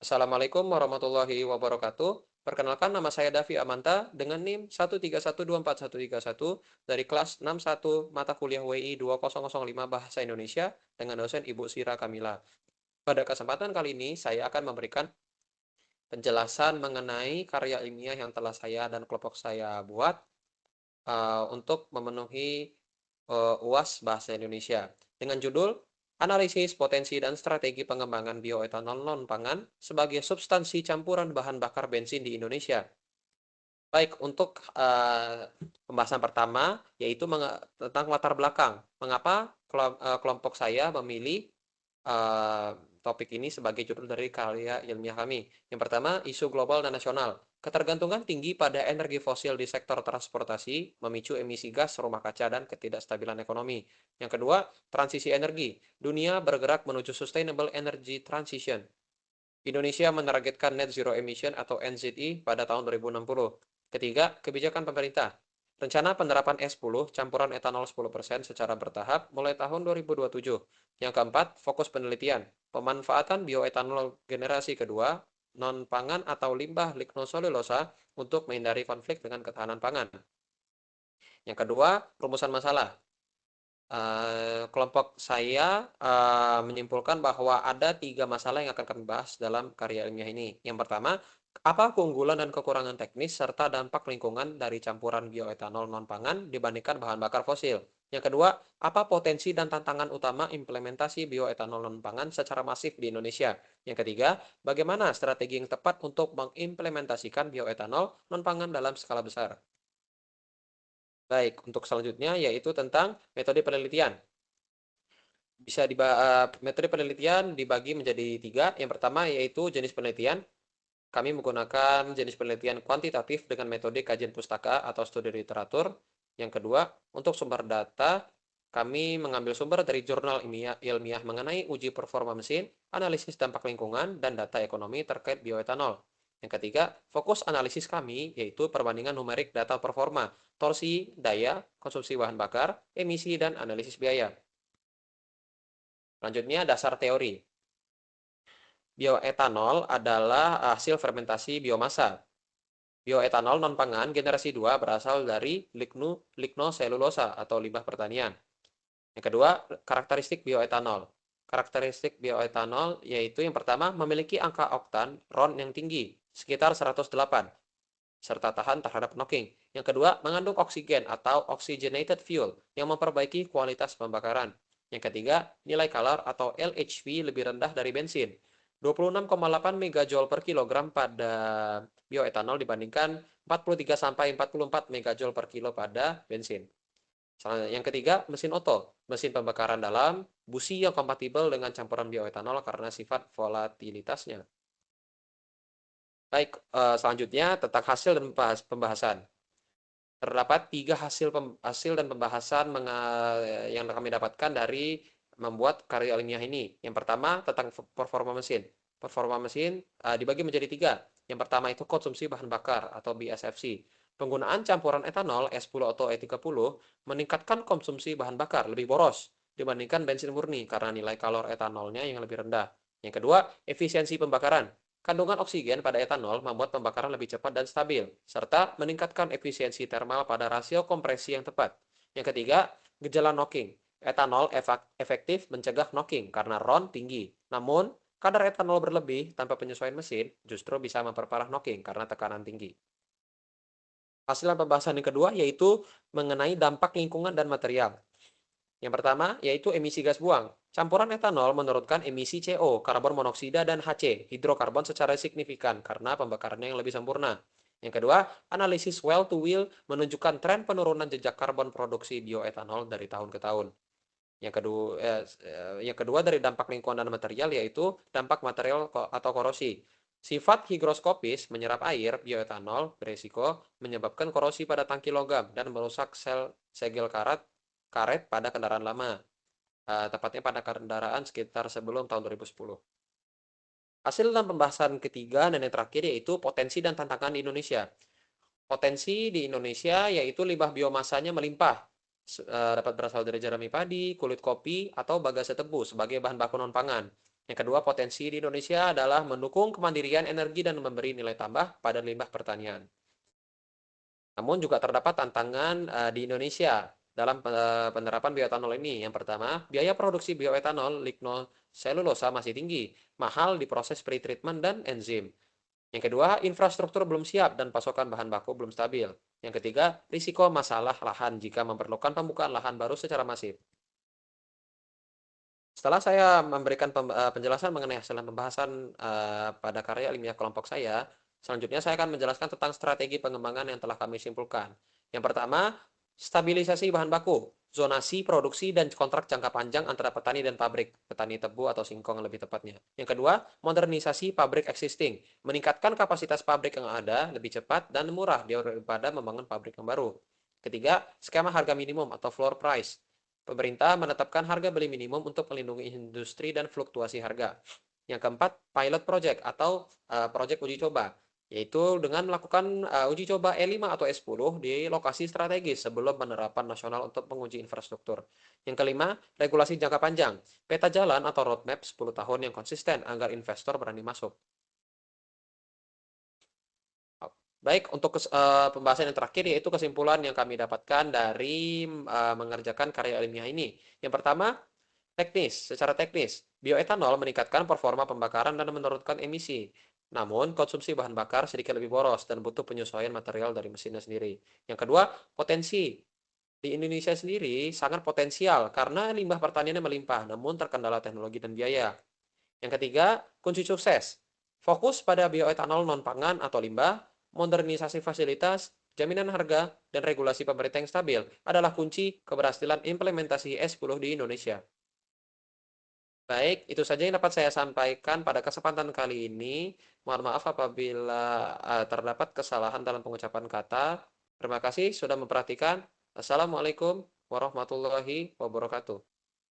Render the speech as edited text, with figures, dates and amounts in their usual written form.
Assalamualaikum warahmatullahi wabarakatuh. Perkenalkan nama saya Davi Amanta dengan NIM 131241131 dari kelas 61 mata kuliah WI 2005 Bahasa Indonesia dengan dosen Ibu Sira Kamila. Pada kesempatan kali ini saya akan memberikan penjelasan mengenai karya ilmiah yang telah saya dan kelompok saya buat untuk memenuhi UAS Bahasa Indonesia dengan judul Analisis Potensi dan Strategi Pengembangan Bioetanol Non-Pangan sebagai Substansi Campuran Bahan Bakar Bensin di Indonesia. Baik, untuk pembahasan pertama yaitu tentang latar belakang. Mengapa kelompok saya memilih topik ini sebagai judul dari karya ilmiah kami. Yang pertama, isu global dan nasional. Ketergantungan tinggi pada energi fosil di sektor transportasi memicu emisi gas rumah kaca dan ketidakstabilan ekonomi. Yang kedua, transisi energi. Dunia bergerak menuju sustainable energy transition. Indonesia menargetkan net zero emission atau NZE pada tahun 2060. Ketiga, kebijakan pemerintah. Rencana penerapan E10 campuran etanol 10% secara bertahap mulai tahun 2027. Yang keempat, fokus penelitian. Pemanfaatan bioetanol generasi kedua, non-pangan atau limbah lignoselulosa untuk menghindari konflik dengan ketahanan pangan. Yang kedua, rumusan masalah. Kelompok saya menyimpulkan bahwa ada 3 masalah yang akan kami bahas dalam karya ilmiah ini. Yang pertama, apa keunggulan dan kekurangan teknis serta dampak lingkungan dari campuran bioetanol non-pangan dibandingkan bahan bakar fosil? Yang kedua, apa potensi dan tantangan utama implementasi bioetanol non-pangan secara masif di Indonesia? Yang ketiga, bagaimana strategi yang tepat untuk mengimplementasikan bioetanol non-pangan dalam skala besar? Baik, untuk selanjutnya yaitu tentang metode penelitian. Metode penelitian dibagi menjadi 3. Yang pertama yaitu jenis penelitian. Kami menggunakan jenis penelitian kuantitatif dengan metode kajian pustaka atau studi literatur. Yang kedua, untuk sumber data, kami mengambil sumber dari jurnal ilmiah mengenai uji performa mesin, analisis dampak lingkungan, dan data ekonomi terkait bioetanol. Yang ketiga, fokus analisis kami yaitu perbandingan numerik data performa, torsi, daya, konsumsi bahan bakar, emisi, dan analisis biaya. Selanjutnya, dasar teori. Bioetanol adalah hasil fermentasi biomasa. Bioetanol non-pangan generasi 2 berasal dari lignoselulosa atau limbah pertanian. Yang kedua, karakteristik bioetanol. Karakteristik bioetanol yaitu yang pertama memiliki angka oktan RON yang tinggi, sekitar 108, serta tahan terhadap knocking. Yang kedua, mengandung oksigen atau oxygenated fuel yang memperbaiki kualitas pembakaran. Yang ketiga, nilai kalor atau LHV lebih rendah dari bensin. 26,8 megajoule per kilogram pada bioetanol dibandingkan 43 sampai 44 megajoule per kilo pada bensin. Yang ketiga, mesin oto, mesin pembakaran dalam, busi yang kompatibel dengan campuran bioetanol karena sifat volatilitasnya. Baik, selanjutnya tentang hasil dan pembahasan. Terdapat 3 hasil dan pembahasan yang kami dapatkan dari membuat karya ilmiah ini. Yang pertama tentang performa mesin. Performa mesin dibagi menjadi 3. Yang pertama itu konsumsi bahan bakar atau BSFC. Penggunaan campuran etanol E10 atau E30 meningkatkan konsumsi bahan bakar lebih boros dibandingkan bensin murni karena nilai kalor etanolnya yang lebih rendah. Yang kedua, efisiensi pembakaran. Kandungan oksigen pada etanol membuat pembakaran lebih cepat dan stabil, serta meningkatkan efisiensi termal pada rasio kompresi yang tepat. Yang ketiga, gejala knocking. Etanol efektif mencegah knocking karena RON tinggi. Namun, kadar etanol berlebih tanpa penyesuaian mesin justru bisa memperparah knocking karena tekanan tinggi. Hasil pembahasan yang kedua yaitu mengenai dampak lingkungan dan material. Yang pertama yaitu emisi gas buang. Campuran etanol menurunkan emisi CO, karbon monoksida, dan HC, hidrokarbon secara signifikan karena pembakarannya yang lebih sempurna. Yang kedua, analisis well to wheel menunjukkan tren penurunan jejak karbon produksi bioetanol dari tahun ke tahun. Yang kedua dari dampak lingkungan dan material yaitu dampak material atau korosi. Sifat higroskopis menyerap air, bioetanol beresiko menyebabkan korosi pada tangki logam dan merusak sel segel karet pada kendaraan lama, tepatnya pada kendaraan sekitar sebelum tahun 2010. Hasil dalam pembahasan ketiga dan yang terakhir yaitu potensi dan tantangan di Indonesia. Potensi di Indonesia yaitu limbah biomasanya melimpah, dapat berasal dari jerami padi, kulit kopi, atau bagase tebu sebagai bahan baku non-pangan. Yang kedua, potensi di Indonesia adalah mendukung kemandirian energi dan memberi nilai tambah pada limbah pertanian. Namun juga terdapat tantangan di Indonesia dalam penerapan bioetanol ini. Yang pertama, biaya produksi bioetanol lignoselulosa masih tinggi, mahal di proses pretreatment dan enzim. Yang kedua, infrastruktur belum siap dan pasokan bahan baku belum stabil. Yang ketiga, risiko masalah lahan jika memerlukan pembukaan lahan baru secara masif. Setelah saya memberikan penjelasan mengenai hasil pembahasan pada karya ilmiah kelompok saya, selanjutnya saya akan menjelaskan tentang strategi pengembangan yang telah kami simpulkan. Yang pertama, stabilisasi bahan baku, zonasi produksi dan kontrak jangka panjang antara petani dan pabrik, petani tebu atau singkong lebih tepatnya. Yang kedua, modernisasi pabrik existing, meningkatkan kapasitas pabrik yang ada lebih cepat dan murah daripada membangun pabrik yang baru. Ketiga, skema harga minimum atau floor price. Pemerintah menetapkan harga beli minimum untuk melindungi industri dan fluktuasi harga. Yang keempat, pilot project atau project uji coba, yaitu dengan melakukan uji coba E5 atau E10 di lokasi strategis sebelum penerapan nasional untuk menguji infrastruktur. Yang kelima, regulasi jangka panjang, peta jalan atau roadmap 10 tahun yang konsisten agar investor berani masuk. Baik, untuk pembahasan yang terakhir yaitu kesimpulan yang kami dapatkan dari mengerjakan karya ilmiah ini. Yang pertama, secara teknis, bioetanol meningkatkan performa pembakaran dan menurunkan emisi. Namun, konsumsi bahan bakar sedikit lebih boros dan butuh penyesuaian material dari mesinnya sendiri. Yang kedua, potensi. Di Indonesia sendiri sangat potensial karena limbah pertaniannya melimpah, namun terkendala teknologi dan biaya. Yang ketiga, kunci sukses. Fokus pada bioetanol non-pangan atau limbah, modernisasi fasilitas, jaminan harga, dan regulasi pemerintah yang stabil adalah kunci keberhasilan implementasi E10 di Indonesia. Baik, itu saja yang dapat saya sampaikan pada kesempatan kali ini. Mohon maaf apabila terdapat kesalahan dalam pengucapan kata. Terima kasih sudah memperhatikan. Assalamualaikum warahmatullahi wabarakatuh.